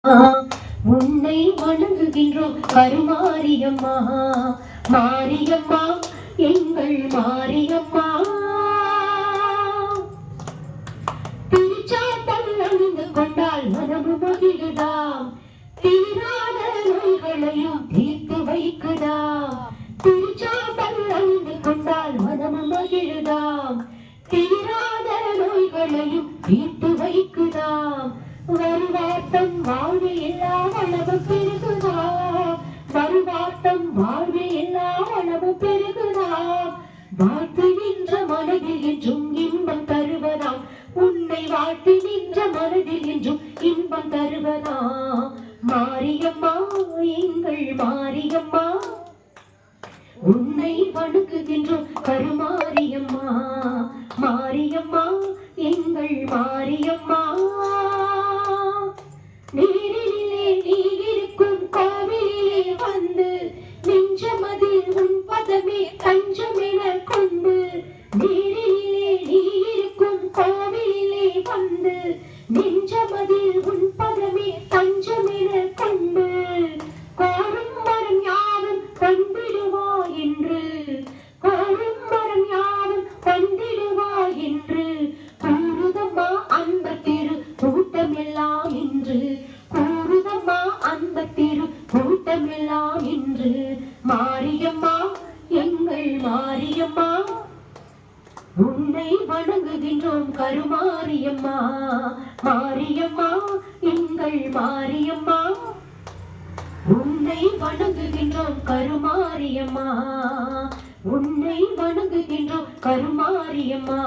உன்னை வணங்குகின்றோம் கருமாரியம்மா. மாரியம்மா, எங்கள் மாரியம்மா. திருச்சாத்தல் அணிந்து கொண்டால் மனமு மகிழுதாம், தீராத நோய்களையும் தீர்த்து வைக்குதாம். திருச்சாத்தல் அணிந்து கொண்டால் மனமு மகிழுதாம், தீராத நோய்களையும் தீர்த்து வைக்குதாம். வருவாட்டம் வாழ்வு எல்லா வளவு பெருகுதா, வருவாட்டம் வாழ்வு எல்லா வளவு பெருகுதா. வாழ்த்து நின்ற மனதில் என்றும் இன்பம் தருவதாம், உன்னை வாழ்த்து நின்ற மனதில் என்றும் இன்பம் தருவதாம். மாரியம்மா, எங்கள் மாரியம்மா. உன்னை வணங்குகின்றோம் கருமாரியம்மா. மாரியம்மா, எங்கள் மாரியம்மா. நீரிலே நீ இருக்கும் கோவிலே வந்து, நெஞ்சமதில் உன் பதமே தஞ்சமென கொண்டு. நீரிலே நீ இருக்கும் கோவிலே வந்து, நெஞ்சமதில் உன் பதமே தஞ்சமென கொண்டு. கோரும் மரம் யாவும் தந்திடுவா என்று, கோரும் மரம் யாவும் தந்திடுவா என்று கூறுதம்மா அந்த திரு கூட்டமெல்லாம் இன்று. கூறுதம்மா அந்த திரு கூட்டமெல்லாம் இன்று. மாரியம்மா, எங்கள் மாரியம்மா. உன்னை வணங்குகின்றோம் கருமாரியம்மா. மாரியம்மா, எங்கள் மாரியம்மா. உன்னை வணங்குகின்றோம் கருமாரியம்மா. உன்னை வணங்குகின்றோம் கருமாரியம்மா.